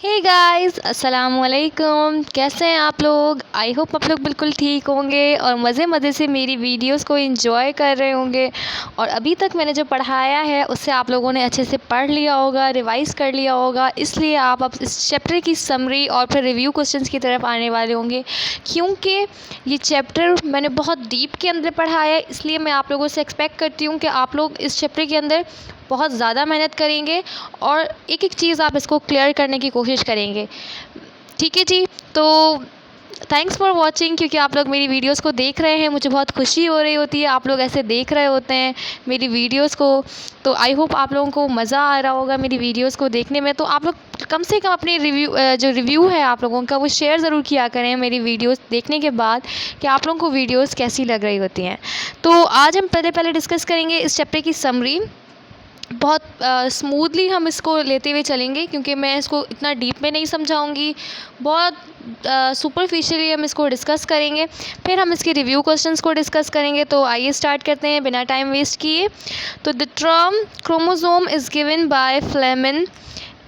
Hey guys, अस्सलाम वालेकुम। कैसे हैं आप लोग? आई होप आप लोग बिल्कुल ठीक होंगे और मज़े मज़े से मेरी वीडियोस को एंजॉय कर रहे होंगे। और अभी तक मैंने जो पढ़ाया है उससे आप लोगों ने अच्छे से पढ़ लिया होगा, रिवाइज़ कर लिया होगा। इसलिए आप अब इस चैप्टर की समरी और फिर रिव्यू क्वेश्चंस की तरफ आने वाले होंगे, क्योंकि ये चैप्टर मैंने बहुत डीप के अंदर पढ़ाया है। इसलिए मैं आप लोगों से एक्सपेक्ट करती हूँ कि आप लोग इस चैप्टर के अंदर बहुत ज़्यादा मेहनत करेंगे और एक एक चीज़ आप इसको क्लियर करने की कोशिश करेंगे। ठीक है जी, तो थैंक्स फॉर वॉचिंग। क्योंकि आप लोग मेरी वीडियोस को देख रहे हैं, मुझे बहुत खुशी हो रही होती है आप लोग ऐसे देख रहे होते हैं मेरी वीडियोस को। तो आई होप आप लोगों को मज़ा आ रहा होगा मेरी वीडियोस को देखने में। तो आप लोग कम से कम अपनी जो रिव्यू है आप लोगों का वो शेयर ज़रूर किया करें मेरी वीडियोस देखने के बाद कि आप लोगों को वीडियोस कैसी लग रही होती हैं। तो आज हम पहले डिस्कस करेंगे इस चैप्टर की समरी। बहुत स्मूथली हम इसको लेते हुए चलेंगे, क्योंकि मैं इसको इतना डीप में नहीं समझाऊंगी। बहुत सुपरफिशियली हम इसको डिस्कस करेंगे, फिर हम इसके रिव्यू क्वेश्चंस को डिस्कस करेंगे। तो आइए स्टार्ट करते हैं बिना टाइम वेस्ट किए। तो the term chromosome is given by Flemming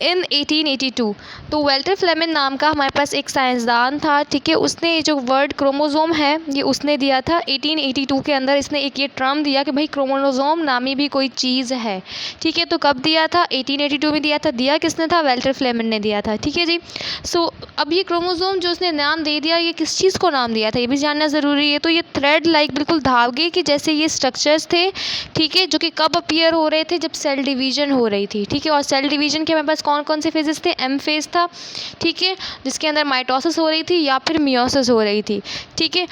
in 1882। तो वेल्टर फ्लेमिन नाम का हमारे पास एक साइंसदान था, ठीक है। उसने ये जो वर्ड क्रोमोसोम है ये उसने दिया था 1882 के अंदर। इसने एक ये टर्म दिया कि भाई क्रोमोसोम नामी भी कोई चीज़ है, ठीक है। तो कब दिया था? 1882 में दिया था। दिया किसने था? वेल्टर फ्लेमिन ने दिया था, ठीक है जी। सो अब ये क्रोमोसोम जो उसने नाम दे दिया, ये किस चीज़ को नाम दिया था ये भी जानना ज़रूरी है। तो ये थ्रेड लाइक बिल्कुल धागे के जैसे ये स्ट्रक्चर्स थे, ठीक है, जो कि कब अपीयर हो रहे थे? जब सेल डिवीजन हो रही थी, ठीक है। और सेल डिवीजन के हमारे पास कौन कौन से फेजेस थे? एम फेज था, ठीक है, जिसके अंदर माइटोसिस हो रही थी या फिर मियोसिस हो रही थी, ठीक है।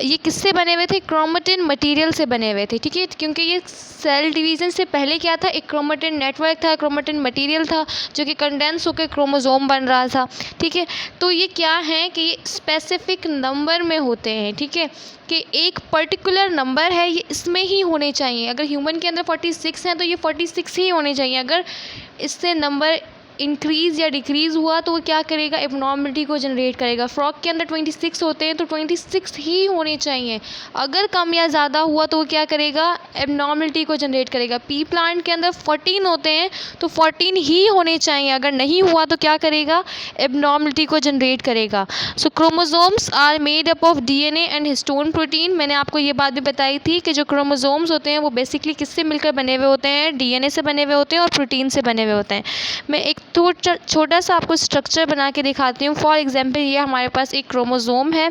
ये किससे बने हुए थे? क्रोमेटिन मटेरियल से बने हुए थे, ठीक है। क्योंकि ये सेल डिवीजन से पहले क्या था? एक क्रोमेटिन नेटवर्क था, क्रोमेटिन मटेरियल था जो कि कंडेंस होकर क्रोमोसोम बन रहा था, ठीक है। तो ये क्या है कि ये स्पेसिफिक नंबर में होते हैं, ठीक है, कि एक पर्टिकुलर नंबर है ये इसमें ही होने चाहिए। अगर ह्यूमन के अंदर 46 हैं तो ये 46 ही होने चाहिए। अगर इससे नंबर इंक्रीज़ या डिक्रीज़ हुआ तो वो क्या करेगा? एबनॉर्मलिटी को जनरेट करेगा। फ्रॉग के अंदर 26 होते हैं तो 26 ही होने चाहिए। अगर कम या ज़्यादा हुआ तो वो क्या करेगा? एबनॉर्मलिटी को जनरेट करेगा। पी प्लांट के अंदर 14 होते हैं तो 14 ही होने चाहिए। अगर नहीं हुआ तो क्या करेगा? एबनॉर्मलिटी को जनरेट करेगा। So chromosomes are made up of DNA and histone protein. मैंने आपको ये बात भी बताई थी कि जो क्रोमोसोम्स होते हैं वो बेसिकली किससे मिलकर बने हुए होते हैं? डीएनए से बने हुए होते हैं और प्रोटीन से बने हुए होते हैं। मैं एक छोटा सा आपको स्ट्रक्चर बना के दिखाती हूँ। फॉर एग्जांपल ये हमारे पास एक क्रोमोसोम है,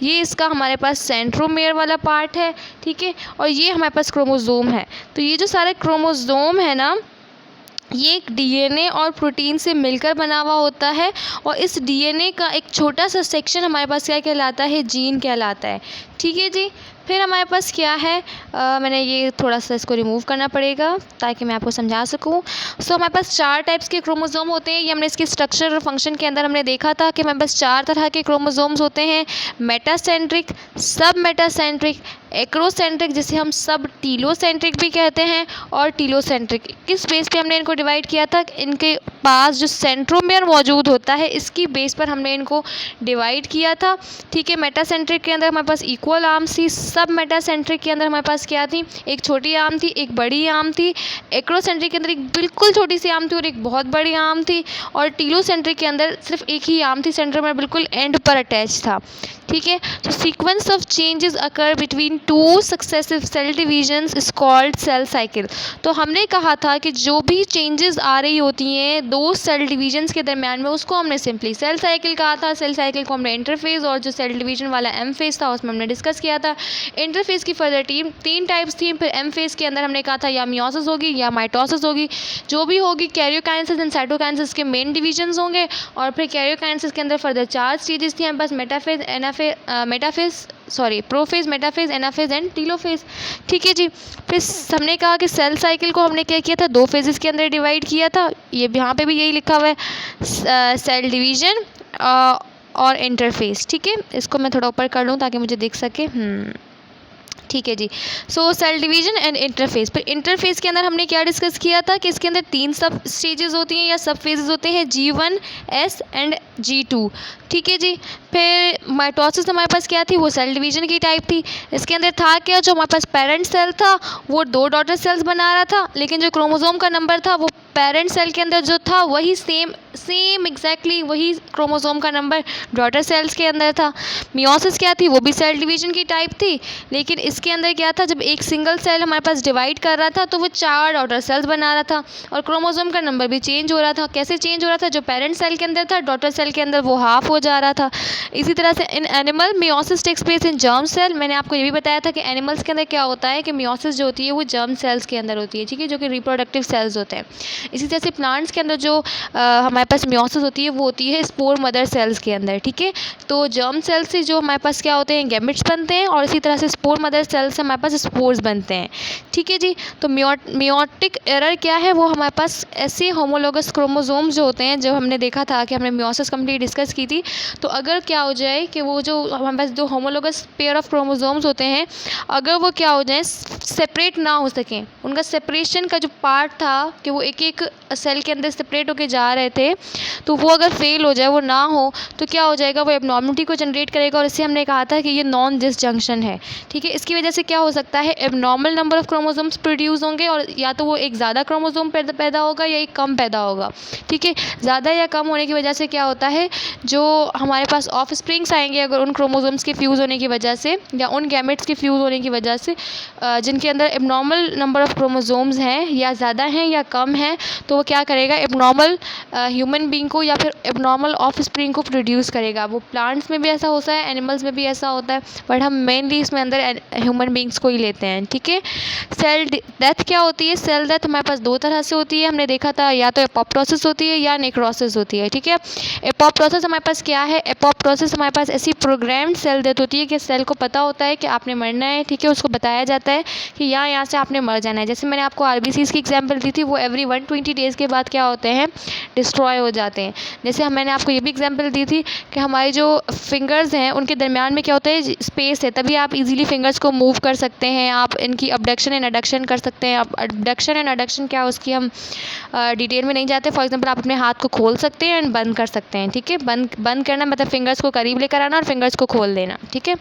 ये इसका हमारे पास सेंट्रोमेयर वाला पार्ट है, ठीक है, और ये हमारे पास क्रोमोसोम है। तो ये जो सारे क्रोमोसोम है ना, ये एक डीएनए और प्रोटीन से मिलकर बना हुआ होता है। और इस डीएनए का एक छोटा सा सेक्शन हमारे पास क्या कहलाता है? जीन कहलाता है, ठीक है जी। फिर हमारे पास क्या है? मैंने ये थोड़ा सा इसको रिमूव करना पड़ेगा ताकि मैं आपको समझा सकूं। सो हमारे पास 4 टाइप्स के क्रोमोसोम होते हैं। ये हमने इसके स्ट्रक्चर और फंक्शन के अंदर हमने देखा था कि हमारे पास 4 तरह के क्रोमोसोम्स होते हैं। मेटासेंट्रिक, सब मेटासेंट्रिक, एक्रोसेंट्रिक जिसे हम सब टीलोसेंट्रिक भी कहते हैं, और टीलोसेंट्रिक। किस बेस पे हमने इनको डिवाइड किया था? इनके पास जो सेंट्रोमेयर मौजूद होता है इसकी बेस पर हमने इनको डिवाइड किया था, ठीक है। मेटासेंट्रिक के अंदर हमारे पास इक्वल आर्म्स थी। सब मेटासेंट्रिक के अंदर हमारे पास क्या थी? एक छोटी आर्म थी, एक बड़ी आर्म थी। एक्रोसेंट्रिक के अंदर एक बिल्कुल छोटी सी आर्म थी और एक बहुत बड़ी आर्म थी। और टीलोसेंट्रिक के अंदर सिर्फ एक ही आर्म थी, सेंटर में बिल्कुल एंड पर अटैच था, ठीक है। तो sequence of changes occur between 2 successive cell divisions is called cell cycle. तो हमने कहा था कि जो भी चेंजेस आ रही होती हैं 2 सेल डिवीजन्स के दरमियान में, उसको हमने सिंपली सेल साइकिल कहा था। सेल साइकिल को हमने इंटरफेज और जो सेल डिवीजन वाला एम फेज था उसमें हमने डिस्कस किया था। इंटरफेज की फर्दर 3 टाइप्स थी। फिर एम फेज के अंदर हमने कहा था या मियोसिस होगी या माइटोसिस होगी, जो भी होगी। कैरियोकाइनेसिस एंड साइटोकाइनेसिस के मेन डिवीजन्स होंगे। और फिर कैरियोकाइनेसिस के अंदर फर्दर 4 स्टेजेस थी हमारे पास, prophase, metaphase, anaphase and telophase, ठीक है जी। फिर हमने कहा कि सेल साइकिल को हमने क्या किया था? 2 फेजेस के अंदर डिवाइड किया था। ये यहाँ पे भी यही लिखा हुआ है, सेल डिवीजन और इंटरफेस, ठीक है। इसको मैं थोड़ा ऊपर कर लूँ ताकि मुझे दिख सके, ठीक है जी। सो सेल डिवीजन एंड इंटरफेस। फिर इंटरफेस के अंदर हमने क्या डिस्कस किया था कि इसके अंदर 3 सब स्टेजेस होती हैं या सब फेजेस होते हैं, G1, S एंड G2, ठीक है जी। फिर माइटोसिस हमारे पास क्या थी? वो सेल डिवीजन की टाइप थी। इसके अंदर था क्या? जो हमारे पास पेरेंट सेल था वो 2 डॉटर सेल्स बना रहा था, लेकिन जो क्रोमोसोम का नंबर था वो पेरेंट सेल के अंदर जो था वही सेम एग्जैक्टली वही क्रोमोसोम का नंबर डॉटर सेल्स के अंदर था। मियोसिस क्या थी, वो भी सेल डिवीजन की टाइप थी, लेकिन इसके अंदर क्या था, जब एक सिंगल सेल हमारे पास डिवाइड कर रहा था तो वो 4 डॉटर सेल्स बना रहा था और क्रोमोसोम का नंबर भी चेंज हो रहा था। कैसे चेंज हो रहा था, जो पेरेंट सेल के अंदर था डॉटर सेल के अंदर वो हाफ हो जा रहा था। इसी तरह से in animal meiosis takes place in germ cell. मैंने आपको ये भी बताया था कि एनिमल्स के अंदर क्या होता है कि मियोसिस जो होती है वो जर्म सेल्स के अंदर होती है, ठीक है, जो कि रिप्रोडक्टिव सेल्स होते हैं। इसी तरह से प्लांट्स के अंदर जो हमारे पास मियोसिस होती है वो होती है स्पोर मदर सेल्स के अंदर, ठीक है। तो जर्म सेल से जो हमारे पास क्या होते हैं, गैमेट्स बनते हैं और इसी तरह से स्पोर मदर सेल से हमारे पास स्पोर्स बनते हैं, ठीक है जी। तो मियोटिक एरर क्या है, वो हमारे पास ऐसे होमोलोगस क्रोमोसोम्स जो होते हैं, जब हमने देखा था कि हमने मियोसिस कंप्लीट डिस्कस की थी, तो अगर क्या हो जाए कि वो जो हमारे पास जो होमोलोगस पेयर ऑफ क्रोमोसोम्स होते हैं, अगर वो क्या हो जाए, सेपरेट ना हो सकें, उनका सेपरेशन का जो पार्ट था कि वो एक एक सेल के अंदर सेपरेट होके जा रहे थे, तो वो अगर फेल हो जाए, वो ना हो, तो क्या हो जाएगा, वो एबनॉर्मलिटी को जनरेट करेगा और इससे हमने कहा था कि ये नॉन डिसजंक्शन है, ठीक है। इसकी वजह से क्या हो सकता है, abnormal number of chromosomes produce होंगे और या तो वो एक ज़्यादा क्रोमोसोम पैदा होगा या एक कम पैदा होगा, ठीक है। ज़्यादा या कम होने की वजह से क्या होता है, जो हमारे पास ऑफ स्प्रिंग्स आएंगे अगर उन क्रोमोसोम्स के फ्यूज़ होने की वजह से या उन गैमेट्स के फ्यूज़ होने की वजह से जिनके अंदर एबनॉर्मल नंबर ऑफ क्रोमोसोम्स हैं या ज़्यादा हैं या कम हैं, तो वो क्या करेगा, एबनॉर्मल ह्यूमन बीइंग को या फिर एबनॉर्मल ऑफ स्प्रिंग को प्रोड्यूस करेगा। वो प्लांट्स में भी ऐसा होता है, एनिमल्स में भी ऐसा होता है, बट हम मेनली इसमें अंदर ह्यूमन बीइंग्स को ही लेते हैं, ठीक है। सेल डेथ क्या होती है, सेल डेथ हमारे पास 2 तरह से होती है, हमने देखा था, या तो एपोप्टोसिस होती है या नेक्रोसिस होती है, ठीक है। एपोप्टोसिस हमारे पास क्या है, एपोप्टोसिस हमारे पास ऐसी प्रोग्राम्ड सेल डेथ होती है कि सेल को पता होता है कि आपने मरना है, ठीक है, उसको बताया जाता है कि यहाँ से आपने मर जाना है। जैसे मैंने आपको आरबीसीज की एग्जांपल दी थी, वो एवरी 120 डेज़ के बाद क्या होते हैं, डिस्ट्रॉय हो जाते हैं। जैसे मैंने आपको ये भी एग्जांपल दी थी कि हमारे जो फिंगर्स हैं उनके दरमियान में क्या होता है, स्पेस है, तभी आप इजीली फिंगर्स को मूव कर सकते हैं, आप इनकी अबडक्शन एंड एडक्शन कर सकते हैं। अब अबडक्शन एंड एडक्शन क्या, उसकी हम डिटेल में नहीं जाते। फॉर एग्जांपल आप अपने हाथ को खोल सकते हैं एंड बंद कर सकते हैं, ठीक है। बंद करना मतलब फिंगर्स को करीब लेकर आना और फिंगर्स को खोल देना, ठीक है।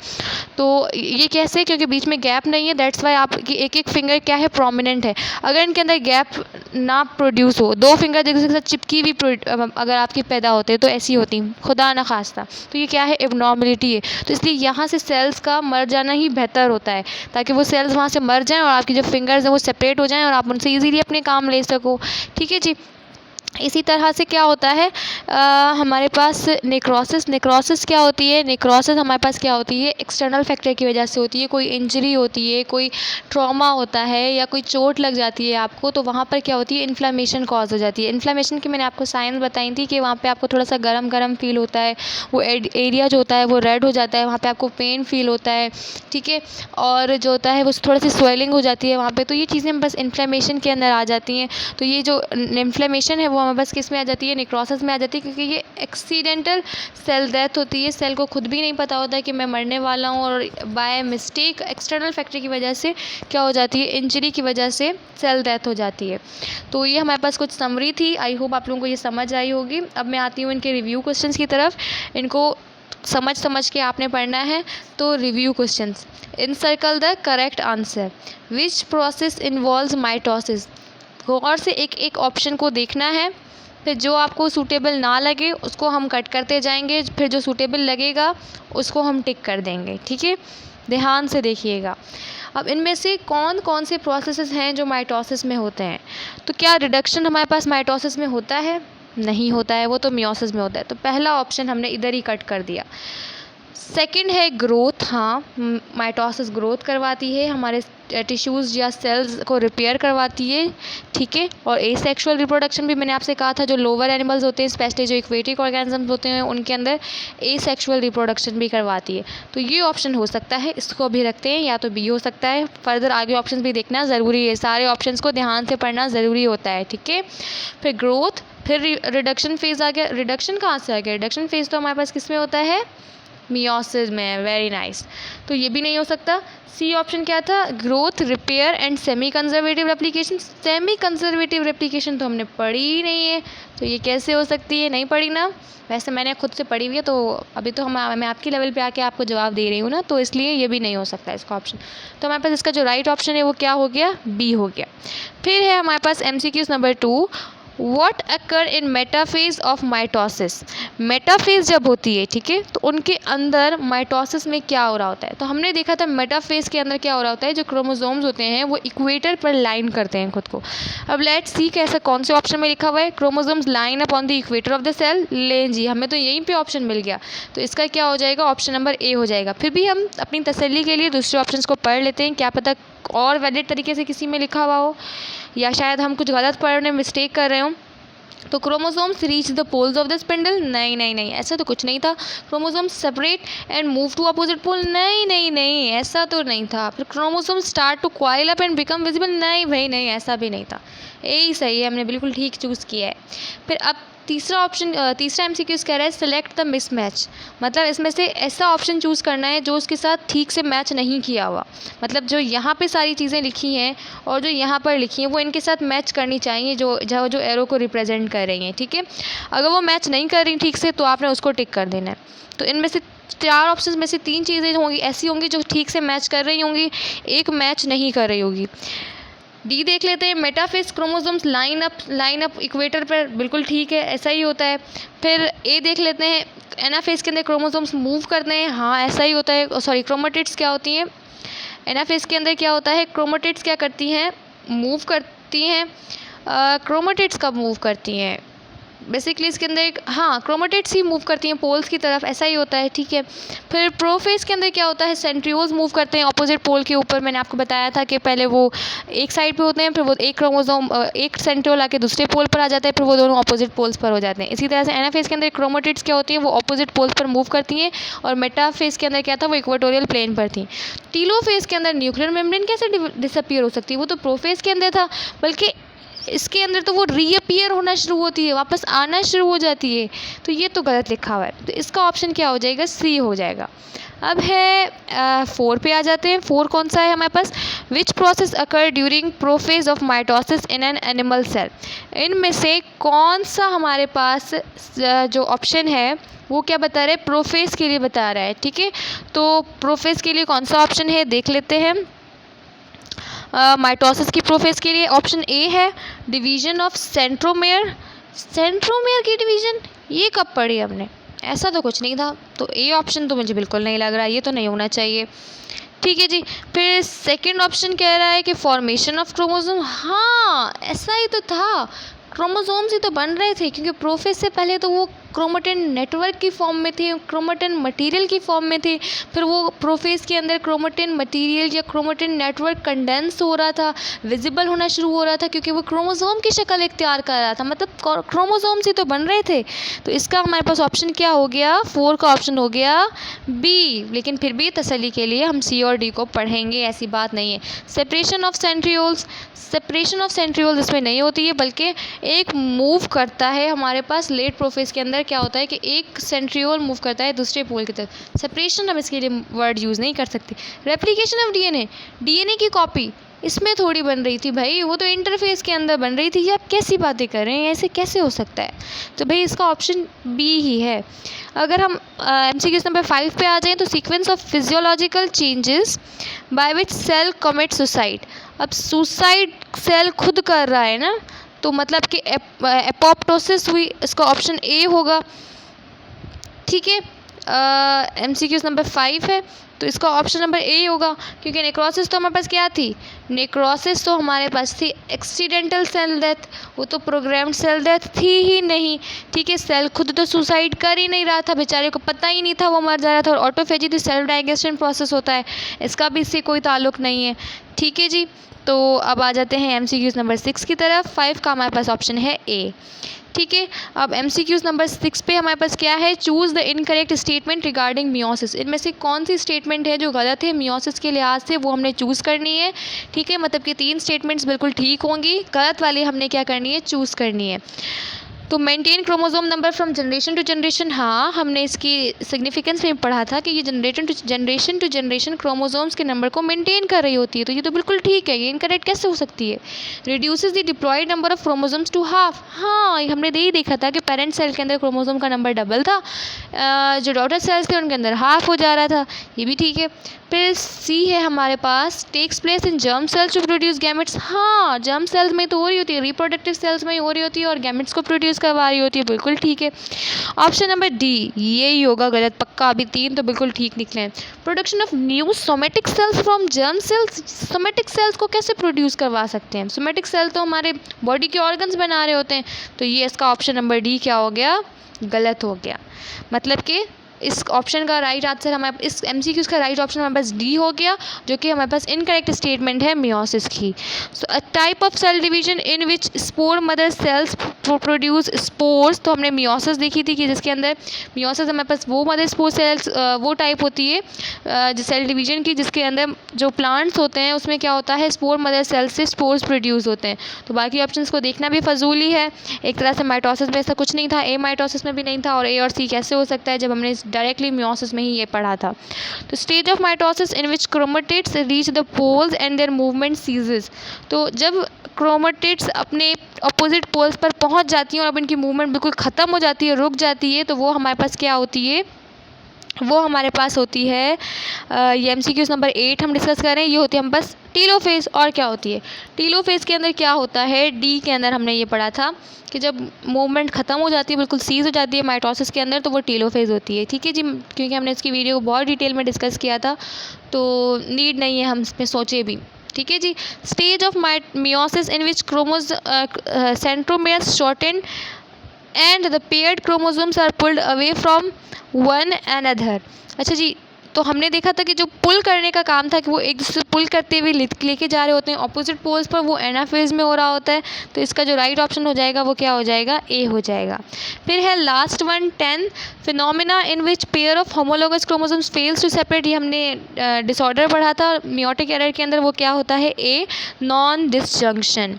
तो ये कैसे, क्योंकि बीच में गैप नहीं है, दैट्स वाई आपकी एक एक फिंगर क्या है, प्रोमिनेंट है। अगर इनके अंदर गैप ना प्रोड्यूस हो, 2 फिंगर एक दूसरे के साथ चिपकी हुई अगर आपकी पैदा होते तो ऐसी होती, खुदा न खास्ता, तो ये क्या है, एबनॉर्मलिटी है। तो इसलिए यहाँ से सेल्स का मर जाना ही बेहतर होता है, ताकि वो सेल्स वहाँ से मर जाएं और आपकी जो फिंगर्स हैं वो सेपरेट हो जाएं और आप उनसे इजीली अपने काम ले सको, ठीक है जी। इसी तरह से क्या होता है, हमारे पास नेक्रोसिस क्या होती है, नेक्रोसिस हमारे पास क्या होती है, एक्सटर्नल फैक्टर की वजह से होती है। कोई इंजरी होती है, कोई ट्रॉमा होता है या कोई चोट लग जाती है आपको, तो वहाँ पर क्या होती है, इन्फ्लेमेशन कॉज हो जाती है। इन्फ्लेमेशन की मैंने आपको साइंस बताई थी कि वहाँ पे आपको थोड़ा सा गरम गरम फील होता है, वो एरिया जो होता है वो रेड हो जाता है, वहाँ पर आपको पेन फील होता है, ठीक है। और जो होता है वो थोड़ी सी स्वेलिंग हो जाती है वहाँ पर। तो ये चीज़ें बस इन्फ्लेमेशन के अंदर आ जाती हैं। तो ये जो इन्फ्लेमेशन है वो हमें बस किस में आ जाती है, नेक्रोसिस में आ जाती है, क्योंकि ये एक्सीडेंटल सेल डेथ होती है। सेल को खुद भी नहीं पता होता है कि मैं मरने वाला हूँ और बाय मिस्टेक एक्सटर्नल फैक्टर की वजह से क्या हो जाती है, इंजरी की वजह से सेल डेथ हो जाती है। तो ये हमारे पास कुछ समरी थी, आई होप आप लोगों को ये समझ आई होगी। अब मैं आती हूँ इनके रिव्यू क्वेश्चंस की तरफ। इनको समझ के आपने पढ़ना है। तो review questions, encircle the correct answer, which process involves mitosis. गौर से एक एक ऑप्शन को देखना है, फिर जो आपको सूटेबल ना लगे उसको हम कट करते जाएंगे, फिर जो सूटेबल लगेगा उसको हम टिक कर देंगे, ठीक है। ध्यान से देखिएगा। अब इनमें से कौन कौन से प्रोसेसेस हैं जो माइटोसिस में होते हैं। तो क्या रिडक्शन हमारे पास माइटोसिस में होता है, नहीं होता है, वो तो मियोसिस में होता है। तो पहला ऑप्शन हमने इधर ही कट कर दिया। सेकंड है ग्रोथ, हाँ माइटोसिस ग्रोथ करवाती है, हमारे टिश्यूज़ या सेल्स को रिपेयर करवाती है, ठीक है। और एसेक्सुअल रिप्रोडक्शन भी मैंने आपसे कहा था, जो लोअर एनिमल्स होते हैं स्पेशली जो एक्वेटिक ऑर्गेनिजम्स होते हैं उनके अंदर एसेक्सुअल रिप्रोडक्शन भी करवाती है। तो ये ऑप्शन हो सकता है, इसको भी रखते हैं, या तो बी हो सकता है। फर्दर आगे ऑप्शन भी देखना ज़रूरी है, सारे ऑप्शन को ध्यान से पढ़ना ज़रूरी होता है, ठीक है। फिर ग्रोथ, फिर रिडक्शन फेज़ आ गया। रिडक्शन कहाँ से आ गया, रिडक्शन फेज़ तो हमारे पास किस में होता है, मियोसिस में, वेरी नाइस। तो ये भी नहीं हो सकता। सी ऑप्शन क्या था, growth, repair and semi conservative replication. Semi conservative replication तो हमने पढ़ी ही नहीं है, तो ये कैसे हो सकती है, नहीं पढ़ी ना। वैसे मैंने खुद से पढ़ी हुई है, तो अभी तो मैं आपकी लेवल पे आके आपको जवाब दे रही हूँ ना, तो इसलिए ये भी नहीं हो सकता इसका ऑप्शन। तो हमारे पास इसका जो राइट ऑप्शन है वो क्या हो गया, बी हो गया। फिर है हमारे पास MCQs number 2, what occur in metaphase of mitosis. Metaphase जब होती है, ठीक है, तो उनके अंदर माइटोसिस में क्या हो रहा होता है। तो हमने देखा था मेटाफेज के अंदर क्या हो रहा होता है, जो क्रोमोसोम्स होते हैं वो इक्वेटर पर लाइन करते हैं खुद को। अब लेट्स सी कैसा कौन से ऑप्शन में लिखा हुआ है, chromosomes line up on the equator of the cell. लें जी, हमें तो यहीं पे ऑप्शन मिल गया, तो इसका क्या हो जाएगा, ऑप्शन नंबर ए हो जाएगा। फिर भी हम अपनी तसल्ली के लिए दूसरे ऑप्शंस को पढ़ लेते हैं, क्या पता और वैलिड तरीके से किसी में लिखा हुआ हो, या शायद हम कुछ गलत पढ़ रहे, मिस्टेक कर रहे हो। तो chromosomes reach the poles of the spindle, नहीं नहीं नहीं, ऐसा तो कुछ नहीं था। Chromosomes separate and move to opposite pole, नहीं नहीं नहीं, ऐसा तो नहीं था। फिर chromosomes start to coil up and become visible, नहीं भाई नहीं, ऐसा भी नहीं था। यही सही है, हमने बिल्कुल ठीक चूज़ किया है। फिर अब तीसरा ऑप्शन, तीसरा MCQ कह रहा है सेलेक्ट द मिसमैच। मतलब इसमें से ऐसा ऑप्शन चूज़ करना है जो उसके साथ ठीक से मैच नहीं किया हुआ। मतलब जो यहाँ पे सारी चीज़ें लिखी हैं और जो यहाँ पर लिखी हैं वो इनके साथ मैच करनी चाहिए, जो एरो को रिप्रेजेंट कर रही हैं, ठीक है। अगर वो मैच नहीं कर रही ठीक से तो आपने उसको टिक कर देना है। तो इनमें से 4 ऑप्शन में से 3 चीज़ें होंगी ऐसी होंगी जो ठीक से मैच कर रही होंगी, एक मैच नहीं कर रही होगी। डी देख लेते हैं, metaphase chromosomes line up equator पर, बिल्कुल ठीक है, ऐसा ही होता है। फिर ए देख लेते हैं, एनाफेज के अंदर क्रोमोसोम्स मूव करते हैं, हाँ ऐसा ही होता है। सॉरी, क्रोमेटिड्स क्या होती हैं, एनाफेज के अंदर क्या होता है, क्रोमेटिड्स क्या करती हैं, मूव करती हैं। क्रोमेटिड्स कब मूव करती हैं, बेसिकली इसके अंदर एक, हाँ क्रोमेटिड्स ही मूव करती हैं पोल्स की तरफ, ऐसा ही होता है, ठीक है। फिर प्रोफेज के अंदर क्या होता है, सेंट्रियोल्स मूव करते हैं ऑपोजिट पोल के ऊपर। मैंने आपको बताया था कि पहले वो एक साइड पे होते हैं, फिर वो एक क्रोमोसोम एक सेंट्रियोल आके दूसरे पोल पर आ जाता है, फिर वो दोनों ऑपोजिट पोल्स पर हो जाते हैं। इसी तरह से एनाफेज के अंदर क्रोमेटिड्स क्या होती हैं, वो ऑपोजिट पोल्स पर मूव करती हैं, और मेटाफेज के अंदर क्या था, वो इक्वेटोरियल प्लेन पर थी। टीलोफेज के अंदर न्यूक्लियर मेम्ब्रेन कैसे डिसअपीयर हो सकती है, वो तो प्रोफेज के अंदर था, बल्कि इसके अंदर तो वो रीअपीयर होना शुरू होती है, वापस आना शुरू हो जाती है। तो ये तो गलत लिखा हुआ है, तो इसका ऑप्शन क्या हो जाएगा, सी हो जाएगा। अब है 4 पे आ जाते हैं। 4 कौन सा है हमारे पास, which process occur during prophase of mitosis in an animal cell. इनमें से कौन सा हमारे पास जो ऑप्शन है वो क्या बता रहा है, प्रोफेज के लिए बता रहा है, ठीक है। तो प्रोफेज के लिए कौन सा ऑप्शन है देख लेते हैं। माइटोसिस की प्रोफेज के लिए ऑप्शन ए है, डिवीजन ऑफ सेंट्रोमेयर। सेंट्रोमेयर की डिवीजन ये कब पढ़ी हमने, ऐसा तो कुछ नहीं था। तो ए ऑप्शन तो मुझे बिल्कुल नहीं लग रहा, ये तो नहीं होना चाहिए, ठीक है जी। फिर सेकंड ऑप्शन कह रहा है कि फॉर्मेशन ऑफ क्रोमोसोम, हाँ ऐसा ही तो था, क्रोमोसोम्स ही तो बन रहे थे, क्योंकि प्रोफेज से पहले तो वो क्रोमेटिन नेटवर्क की फॉर्म में थे, क्रोमेटिन मटेरियल की फॉर्म में थे। फिर वो प्रोफेज के अंदर क्रोमेटिन मटेरियल या क्रोमेटिन नेटवर्क कंडेंस हो रहा था, विजिबल होना शुरू हो रहा था, क्योंकि वो क्रोमोसोम की शक्ल इख्तियार कर रहा था, मतलब क्रोमोसोम्स ही तो बन रहे थे। तो इसका हमारे पास ऑप्शन क्या हो गया, 4 का ऑप्शन हो गया बी। लेकिन फिर भी तसल्ली के लिए हम सी और डी को पढ़ेंगे, ऐसी बात नहीं है। Separation of centrioles, separation of centrioles इसमें नहीं होती है, बल्कि एक मूव करता है हमारे पास लेट प्रोफेज के अंदर। क्या होता है कि एक सेंट्रियोल मूव करता है दूसरे पोल की तरफ। सेपरेशन हम इसके लिए वर्ड यूज़ नहीं कर सकते। रेप्लिकेशन ऑफ डीएनए, डीएनए की कॉपी इसमें थोड़ी बन रही थी भाई, वो तो इंटरफेस के अंदर बन रही थी। ये आप कैसी बातें कर रहे हैं, ऐसे कैसे हो सकता है। तो भाई इसका ऑप्शन बी ही है। अगर हम MCQ नंबर 5 पे आ जाएं तो sequence of physiological changes by which cell commit suicide. अब सुसाइड सेल खुद कर रहा है ना, तो मतलब कि एपोप्टोसिस हुई, इसका ऑप्शन ए होगा, ठीक है। MCQ नंबर 5 है तो इसका ऑप्शन नंबर ए होगा, क्योंकि नेक्रोसिस तो हमारे पास क्या थी, नेक्रोसिस तो हमारे पास थी एक्सीडेंटल सेल डेथ, वो तो प्रोग्राम्ड सेल डेथ थी ही नहीं, ठीक है। सेल खुद तो सुसाइड कर ही नहीं रहा था, बेचारे को पता ही नहीं था वो मर जा रहा था। और ऑटोफेजी तो सेल्फ डाइजेशन प्रोसेस होता है, इसका भी इससे कोई ताल्लुक नहीं है, ठीक है जी। तो अब आ जाते हैं MCQ नंबर 6 की तरफ। 5 का हमारे पास ऑप्शन है ए, ठीक है। अब MCQ नंबर 6 पे हमारे पास क्या है, choose the incorrect statement regarding meiosis. इनमें से कौन सी स्टेटमेंट है जो गलत है मियोसिस के लिहाज से, वो हमने चूज़ करनी है, ठीक है। मतलब कि 3 स्टेटमेंट्स बिल्कुल ठीक होंगी, गलत वाली हमने क्या करनी है, चूज़ करनी है। तो maintain chromosome number from generation to generation, हाँ हमने इसकी सिग्निफिकेंस में पढ़ा था कि ये जनरेशन टू जनरेशन क्रोमोसोम्स के नंबर को मेंटेन कर रही होती है, तो ये तो बिल्कुल ठीक है, ये इनकरेक्ट कैसे हो सकती है। Reduces the diploid number of chromosomes to half, हाँ हमने यही देखा था कि पेरेंट सेल के अंदर क्रोमोसोम का नंबर डबल था, जो डॉटर सेल्स थे उनके अंदर हाफ हो जा रहा था, ये भी ठीक है। फिर सी है हमारे पास, takes place in germ cells to produce gametes, हाँ जर्म सेल्स में तो हो रही होती है, रिप्रोडक्टिव सेल्स में ही हो रही होती है और गैमेट्स को प्रोड्यूस करवा रही होती है, बिल्कुल ठीक है। ऑप्शन नंबर डी यही होगा गलत, पक्का अभी 3 तो बिल्कुल ठीक निकले हैं। Production of new somatic cells from germ cells, somatic cells को कैसे प्रोड्यूस करवा सकते हैं, सोमेटिक सेल तो हमारे बॉडी के ऑर्गन्स बना रहे होते हैं, तो ये इसका ऑप्शन नंबर डी क्या हो गया, गलत हो गया। मतलब कि इस ऑप्शन का राइट आंसर हमारे, इस एमसीक्यूज़ का राइट ऑप्शन हमारे पास डी हो गया, जो कि हमारे पास इनकरेक्ट स्टेटमेंट है मियोसिस की। So a type of cell division in which spore mother cells produce spores, तो हमने मियोसिस देखी थी कि जिसके अंदर मियोसिस हमारे पास वो मदर स्पोर सेल्स वो टाइप होती है जो सेल डिवीजन की, जिसके अंदर जो प्लांट्स होते हैं उसमें क्या होता है, स्पोर मदर सेल्स से स्पोर्स प्रोड्यूस होते हैं। तो बाकी ऑप्शंस को देखना भी फजूल ही है, एक तरह से माइटोसिस में ऐसा कुछ नहीं था, ए माइटोसिस में भी नहीं था, और ए और सी कैसे हो सकता है जब हमने डायरेक्टली मियोसिस में ही ये पढ़ा था। तो stage of mitosis in which chromatids reach the poles and their movement ceases, तो जब क्रोमेटिड्स अपने अपोजिट पोल्स पर पहुंच जाती हैं और अब इनकी मूवमेंट बिल्कुल ख़त्म हो जाती है, रुक जाती है, तो वो हमारे पास क्या होती है, वो हमारे पास होती है ये एमसीक्यूज़ नंबर 8 हम डिस्कस कर रहे हैं, ये होती है हमारे पास टीलोफेज। और क्या होती है टीलोफेज के अंदर, क्या होता है, डी के अंदर हमने ये पढ़ा था कि जब मूवमेंट ख़त्म हो जाती है, बिल्कुल सीज हो जाती है माइटोसिस के अंदर, तो वो टीलोफेज होती है, ठीक है जी, क्योंकि हमने इसकी वीडियो को बहुत डिटेल में डिस्कस किया था, तो नीड नहीं है हम इसमें सोचे भी, ठीक है जी। Stage of meiosis in which centromeres shorten and the paired chromosomes are pulled away from one another, अच्छा जी, तो हमने देखा था कि जो पुल करने का काम था कि वो एक दूसरे पुल करते हुए लेके जा रहे होते हैं ऑपोजिट पोल्स पर, वो एनाफेज में हो रहा होता है, तो इसका जो राइट ऑप्शन हो जाएगा वो क्या हो जाएगा, ए हो जाएगा। फिर है last one 10 phenomena in which pair of homologous chromosomes fails to separate, ये हमने डिसऑर्डर पढ़ा था मियोटिक एरर के अंदर, वो क्या होता है, ए नॉन डिसजंक्शन।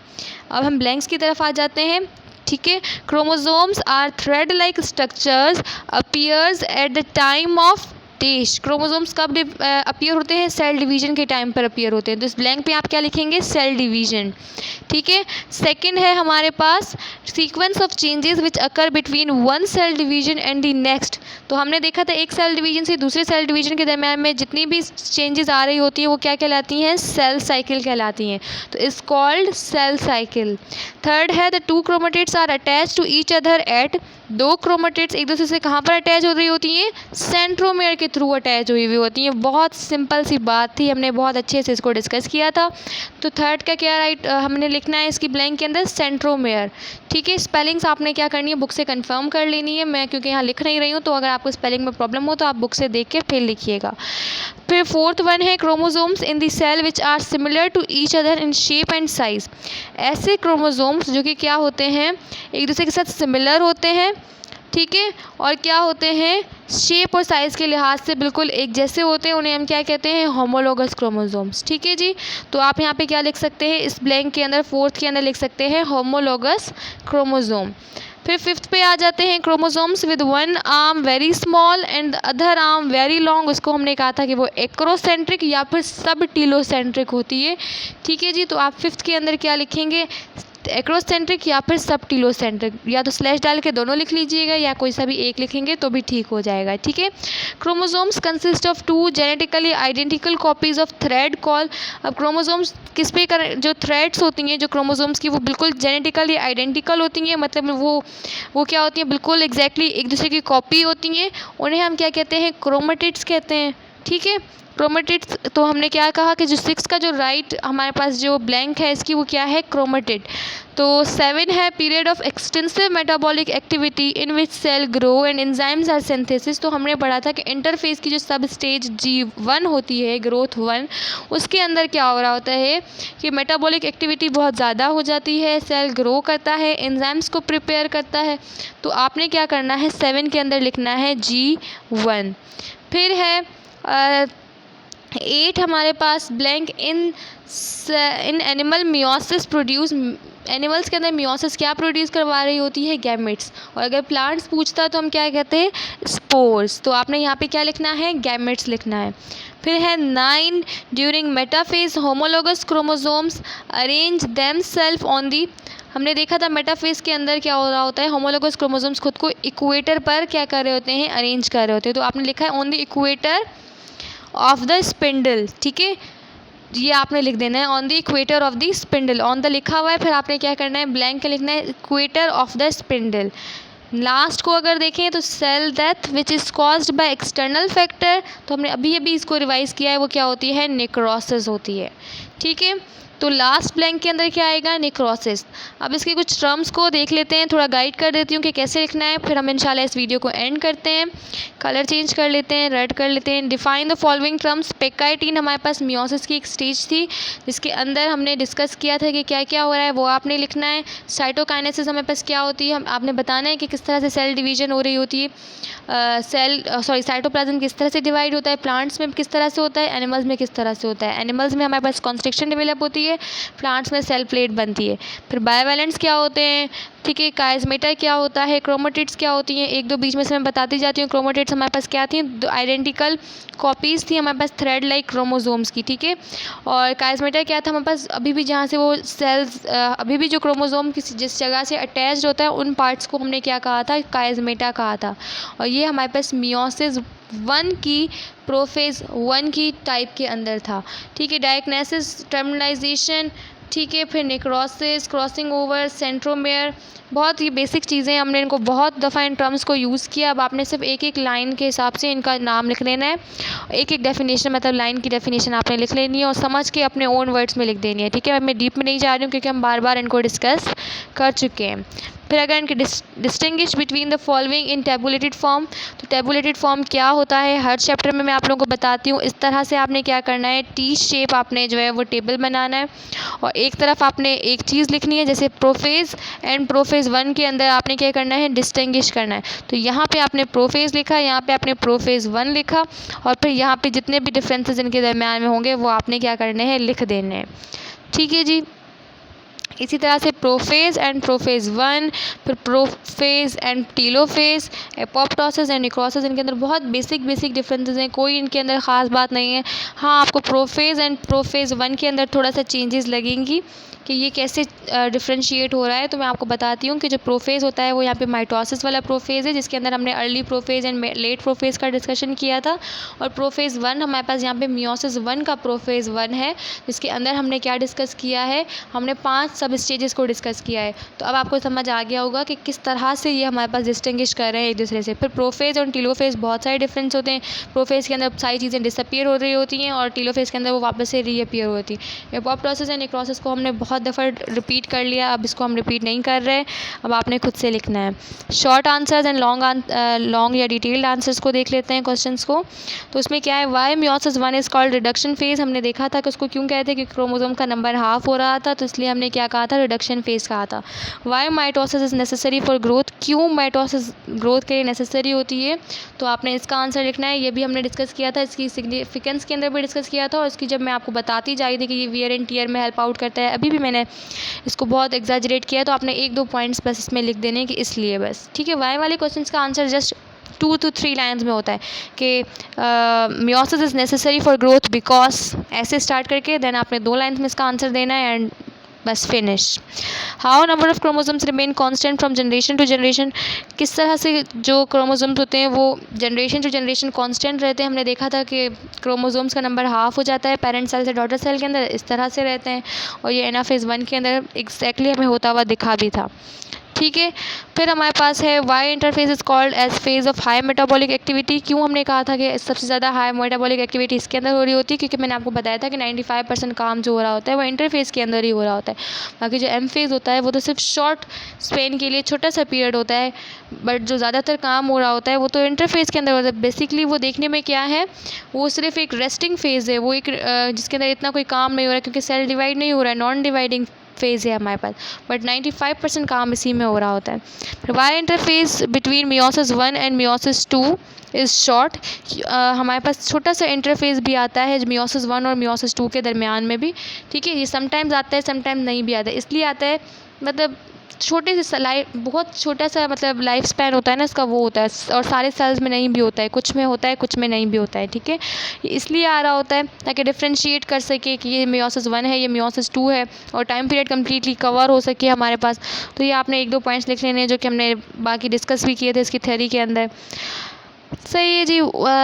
अब हम ब्लैंक्स की तरफ आ जाते हैं, ठीक है। Chromosomes are thread like structures appears at the time of dash, chromosomes कब अपीयर होते हैं, सेल डिवीजन के टाइम पर अपीयर होते हैं, तो इस ब्लैंक पे आप क्या लिखेंगे, सेल डिवीजन, ठीक है। सेकंड है हमारे पास sequence of changes which occur between one cell division and the next, तो हमने देखा था एक सेल डिवीजन से दूसरे सेल डिवीजन के दरम्यान में जितनी भी चेंजेस आ रही होती है वो क्या कहलाती हैं, सेल साइकिल कहलाती हैं, तो is called cell cycle. Third है the two chromatids are attach to each other at, दो क्रोमेटिड्स एक दूसरे से कहाँ पर अटैच हो रही होती हैं, सेंट्रोमेयर के थ्रू अटैच हुई हुई होती हैं, बहुत सिंपल सी बात थी, हमने बहुत अच्छे से इसको डिस्कस किया था। तो थर्ड का क्या राइट हमने लिखना है इसकी ब्लैंक के अंदर, सेंट्रोमेयर, ठीक है। स्पेलिंग्स आपने क्या करनी है, बुक से कंफर्म कर लेनी है, मैं क्योंकि यहाँ लिख नहीं रही हूँ, तो अगर आपको स्पेलिंग में प्रॉब्लम हो तो आप बुक से देख के फिर लिखिएगा। फिर फोर्थ वन है chromosomes in the cell which are similar to each other in shape and size, ऐसे क्रोमोसोम्स जो कि क्या होते हैं, एक दूसरे के साथ सिमिलर होते हैं, ठीक है, और क्या होते हैं, शेप और साइज़ के लिहाज से बिल्कुल एक जैसे होते हैं, उन्हें हम क्या कहते हैं, होमोलोगस क्रोमोसोम्स, ठीक है जी। तो आप यहाँ पे क्या लिख सकते हैं, इस ब्लैंक के अंदर फोर्थ के अंदर लिख सकते हैं होमोलोगस क्रोमोसोम। फिर फिफ्थ पे आ जाते हैं chromosomes with one arm very small and other arm very long, उसको हमने कहा था कि वो एक्रोसेंट्रिक या फिर सब टीलोसेंट्रिक होती है, ठीक है जी। तो आप फिफ्थ के अंदर क्या लिखेंगे, एक्रोसेंट्रिक या फिर सब टीलोसेंट्रिक, या तो स्लैश डाल के दोनों लिख लीजिएगा या कोई सा भी एक लिखेंगे तो भी ठीक हो जाएगा, ठीक है। Chromosomes consist of two genetically identical copies of thread call, अब क्रोमोसोम्स किस पे जो थ्रेड्स होती हैं जो क्रोमोसोम्स की वो बिल्कुल जेनेटिकली आइडेंटिकल होती हैं, मतलब वो क्या होती हैं, बिल्कुल एग्जैक्टली एक दूसरे की कॉपी होती हैं, उन्हें हम क्या कहते हैं, क्रोमेटिड्स कहते हैं, ठीक है। क्रोमेटिड्स, तो हमने क्या कहा कि जो 6 का जो राइट हमारे पास जो ब्लैंक है इसकी वो क्या है, क्रोमेटिड। तो 7 है period of extensive metabolic activity in which cell grow and enzymes are synthesis, तो हमने पढ़ा था कि इंटरफेस की जो सब स्टेज G1 होती है, ग्रोथ 1, उसके अंदर क्या हो रहा होता है कि मेटाबॉलिक एक्टिविटी बहुत ज़्यादा हो जाती है, सेल ग्रो करता है, एंजाइम्स को प्रिपेयर करता है, तो आपने क्या करना है, 7 के अंदर लिखना है G1। फिर है 8 हमारे पास blank in animal meiosis produce animals के अंदर मियोसिस क्या प्रोड्यूस करवा रही होती है, गैमेट्स। और अगर प्लांट्स पूछता है तो हम क्या कहते हैं, स्पोर्स। तो आपने यहाँ पे क्या लिखना है, गैमेट्स लिखना है। फिर है 9 during metaphase homologous chromosomes arrange themselves on the. हमने देखा था मेटाफेज के अंदर क्या हो रहा होता है, होमोलोगस क्रोमोसोम्स खुद को इक्वेटर पर क्या कर रहे होते हैं, अरेंज कर रहे होते हैं। तो आपने लिखा है on the equator of the spindle, ठीक है, ये आपने लिख देना है on the equator of the spindle. On the लिखा हुआ है, फिर आपने क्या करना है, ब्लैंक का लिखना है equator of the spindle. Last को अगर देखें तो cell death which is caused by external factor, तो हमने अभी अभी इसको रिवाइज़ किया है, वो क्या होती है, नेक्रोसिस होती है, ठीक है। तो लास्ट ब्लैंक के अंदर क्या आएगा, नेक्रोसिस। अब इसके कुछ टर्म्स को देख लेते हैं, थोड़ा गाइड कर देती हूँ कि कैसे लिखना है, फिर हम इंशाल्लाह इस वीडियो को एंड करते हैं। कलर चेंज कर लेते हैं, रेड कर लेते हैं। Define the following terms. Pachytene हमारे पास मियोसिस की एक स्टेज थी जिसके अंदर हमने डिस्कस किया था कि क्या क्या हो रहा है, वो आपने लिखना है। साइटोकाइनेसिस हमारे पास क्या होती है, आपने बताना है कि किस तरह से सेल डिवीजन हो रही होती है, साइटोप्लाज्म किस तरह से डिवाइड होता है, प्लांट्स में किस तरह से होता है, एनिमल्स में किस तरह से होता है। एनिमल्स में हमारे पास कॉन्स्ट्रिक्शन डेवलप होती है, प्लांट्स में सेल प्लेट बनती है। फिर बायोवेलेंट्स क्या होते हैं, ठीक है, काइस्मेटा क्या होता है, क्रोमेटिड्स क्या होती हैं, एक दो बीच में से मैं बताती जाती हूँ। क्रोमेटिड्स हमारे पास क्या थी, आइडेंटिकल कॉपीज़ थी हमारे पास थ्रेड लाइक क्रोमोसोम्स की, ठीक है। और काइस्मेटा क्या था हमारे पास, अभी भी जहाँ से वो सेल्स अभी भी जो क्रोमोसोम किसी जिस जगह से अटैच्ड होता है उन पार्ट्स को हमने क्या कहा था, काइस्मेटा कहा था। और ये हमारे पास मियोसिस 1 की प्रोफेज 1 की टाइप के अंदर था, ठीक है। डायग्नोसिस, टर्मिनलाइजेशन, ठीक है। फिर नेक्रोसिस, क्रॉसिंग ओवर, सेंट्रोमेयर, बहुत ही बेसिक चीज़ें, हमने इनको बहुत दफ़ा इन टर्म्स को यूज़ किया। अब आपने सिर्फ एक एक लाइन के हिसाब से इनका नाम लिख लेना है, एक एक डेफिनेशन, मतलब लाइन की डेफिनेशन आपने लिख लेनी है और समझ के अपने ओन वर्ड्स में लिख देनी है, ठीक है। मैं डीप में नहीं जा रही हूँ क्योंकि हम बार बार इनको डिस्कस कर चुके हैं। फिर अगर इनके distinguish between the following in tabulated form, तो टेबुलेटेड फॉर्म क्या होता है हर चैप्टर में मैं आप लोगों को बताती हूँ। इस तरह से आपने क्या करना है, टी शेप आपने जो है वो टेबल बनाना है और एक तरफ आपने एक चीज़ लिखनी है, जैसे प्रोफेज एंड प्रोफेज 1 के अंदर आपने क्या करना है, डिस्टिंग्विश करना है। तो यहाँ पे आपने प्रोफेज लिखा, यहाँ पे आपने प्रोफेज 1 लिखा और फिर यहाँ पे जितने भी डिफरेंसेस इनके दरम्यान में होंगे वो आपने क्या करने हैं, लिख देने हैं, ठीक है जी। इसी तरह से प्रोफेज एंड प्रोफेज 1, फिर prophase and telophase, apoptosis and necrosis, इनके अंदर बहुत बेसिक डिफरेंसेस हैं, कोई इनके अंदर ख़ास बात नहीं है। हाँ, आपको प्रोफेज एंड प्रोफेज 1 के अंदर थोड़ा सा चेंजेस लगेंगी कि ये कैसे डिफ्रेंशिएट हो रहा है। तो मैं आपको बताती हूँ कि जो प्रोफेज होता है वो यहाँ पे माइटोसिस वाला प्रोफेज है, जिसके अंदर हमने early prophase and let prophase का डिस्कशन किया था। और प्रोफेज 1 हमारे पास यहाँ पे मियोसिस 1 का प्रोफेज 1 है, जिसके अंदर हमने क्या डिस्कस किया है, हमने 5 सब स्टेजेस को डिस्कस किया है। तो अब आपको समझ आ गया होगा कि किस तरह से ये हमारे पास डिस्टिंग्विश कर रहे हैं एक दूसरे से। फिर प्रोफेज और टीलोफेज बहुत सारे डिफरेंस होते हैं। प्रोफेज के अंदर सारी चीज़ें डिसअपियर हो रही होती हैं और टीलोफेज के अंदर वो वापस से रीअपियर होती है। एपोप्टोसिस एंड नेक्रोसिस को हमने बहुत दफ़ा रिपीट कर लिया, अब इसको हम रिपीट नहीं कर रहे, अब आपने खुद से लिखना है। शॉर्ट आंसर्स एंड लॉन्ग या डिटेल्ड आंसर्स को देख लेते हैं क्वेश्चंस को। तो उसमें क्या है, why meiosis 1 is called reduction phase. हमने देखा था कि उसको क्यों कहते हैं, कि क्रोमोसोम का नंबर हाफ हो रहा था, तो इसलिए हमने क्या कहा था, रिडक्शन फेज कहा था। Why mitosis is necessary for growth, क्यों माइटोसिस ग्रोथ के लिए नेसेसरी होती है, तो आपने इसका आंसर लिखना है। ये भी हमने डिस्कस किया था, इसकी सिग्निफिकेंस के अंदर भी डिस्कस किया था और इसकी जब मैं आपको बताती जा रही थी कि ये वियर एंड टियर में हेल्प आउट करता है, अभी भी मैंने इसको बहुत एग्जैजरेट किया, तो आपने 1-2 पॉइंट्स बस इसमें लिख देने कि इसलिए बस, ठीक है। वाई वाले क्वेश्चन का आंसर जस्ट 2 to 3 लाइन्स में होता है कि meiosis is necessary for growth because, ऐसे स्टार्ट करके देन आपने 2 लाइन्स में इसका आंसर देना है एंड बस finish. How number of chromosomes remain constant from generation to generation, किस तरह से जो क्रोमोसोम्स होते हैं वो जनरेशन टू जनरेशन कांस्टेंट रहते हैं। हमने देखा था कि क्रोमोसोम्स का नंबर हाफ हो जाता है पेरेंट सेल से डॉटर सेल के अंदर, इस तरह से रहते हैं और ये एनाफेज 1 के अंदर एग्जैक्टली हमें होता हुआ दिखा भी था, ठीक है। फिर हमारे पास है why interphase is called as phase of high metabolic activity. क्यों हमने कहा था कि सबसे ज़्यादा हाई मेटाबॉलिक एक्टिविटी इसके अंदर हो रही होती है, क्योंकि मैंने आपको बताया था कि 95% काम जो हो रहा होता है वो इंटरफेज के अंदर ही हो रहा होता है। बाकी जो एम फेज़ होता है वो तो सिर्फ शॉर्ट स्पेन के लिए छोटा सा पीरियड होता है, बट जो ज़्यादातर काम हो रहा होता है वो तो इंटरफेज के अंदर होता है। बेसिकली वो देखने में क्या है, वो सिर्फ एक रेस्टिंग फेज़ है, वो एक जिसके अंदर इतना कोई काम नहीं हो रहा है क्योंकि सेल डिवाइड नहीं हो रहा है, नॉन डिवाइडिंग फेज़ है हमारे पास, बट 95% काम इसी में हो रहा होता है। Why interphase between meiosis 1 and meiosis 2 is short, हमारे पास छोटा सा इंटरफेस भी आता है मियोसिस 1 और मियोसिस 2 के दरमियान में भी, ठीक है। ये समटाइम्स आता है, समटाइम्स नहीं भी आता है। इसलिए आता है मतलब छोटे से बहुत छोटा सा मतलब लाइफ स्पैन होता है ना इसका, वो होता है। और सारे सेल्स में नहीं भी होता है, कुछ में होता है, कुछ में नहीं भी होता है, ठीक है। इसलिए आ रहा होता है ताकि डिफ्रेंशिएट कर सके कि ये मियोसिस 1 है, ये मियोसिस 2 है, और टाइम पीरियड कम्प्लीटली कवर हो सके हमारे पास। तो ये आपने 1-2 पॉइंट्स लिख लेने हैं जो कि हमने बाकी डिस्कस भी किए थे इसकी थ्योरी के अंदर। सही है जी।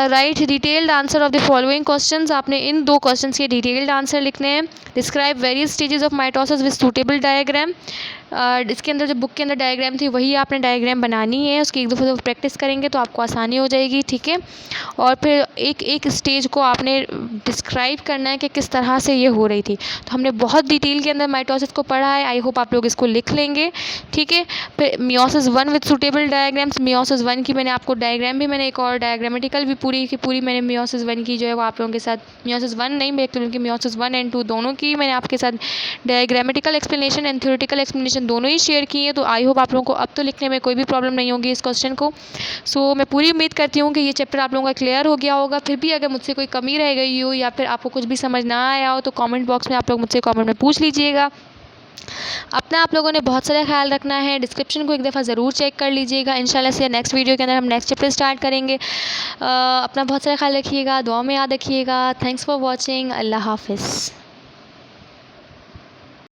Write detailed answer of the following questions. आपने इन 2 क्वेश्चंस के डिटेल्ड आंसर लिखने हैं। Describe various stages of mitosis with suitable diagram. इसके अंदर जो बुक के अंदर डायग्राम थी वही आपने डायग्राम बनानी है। उसकी एक दफ़ा प्रैक्टिस करेंगे तो आपको आसानी हो जाएगी, ठीक है। और फिर एक एक स्टेज को आपने डिस्क्राइब करना है कि किस तरह से ये हो रही थी। तो हमने बहुत डिटेल के अंदर माइटोसिस को पढ़ा है। आई होप आप लोग इसको लिख लेंगे, ठीक है। फिर meiosis 1 with suitable diagrams. Meiosis 1 की मैंने आपको डायग्राम भी मैंने एक और डायग्रामेटिकल भी पूरी की पूरी मैंने मियोसिस 1 की जो है वो आप लोगों के साथ, मियोसिस 1 नहीं बल्कि मियोसिस 1 एंड 2 दोनों की मैंने आपके साथ diagrammatical explanation and theoretical explanation दोनों ही शेयर किए हैं। तो आई होप आप लोगों को अब तो लिखने में कोई भी प्रॉब्लम नहीं होगी इस क्वेश्चन को। सो मैं पूरी उम्मीद करती हूँ कि ये चैप्टर आप लोगों का क्लियर हो गया होगा। फिर भी अगर मुझसे कोई कमी रह गई हो या फिर आपको कुछ भी समझ ना आया हो तो कमेंट बॉक्स में आप लोग मुझसे कमेंट में पूछ लीजिएगा। अपना आप लोगों ने बहुत सारा ख्याल रखना है। डिस्क्रिप्शन को एक दफ़ा ज़रूर चेक कर लीजिएगा। इंशाल्लाह से नेक्स्ट वीडियो के अंदर हम नेक्स्ट चैप्टर स्टार्ट करेंगे। अपना बहुत सारा ख्याल रखिएगा, दुआ में याद रखिएगा। Thanks for watching. अल्लाह हाफिज़।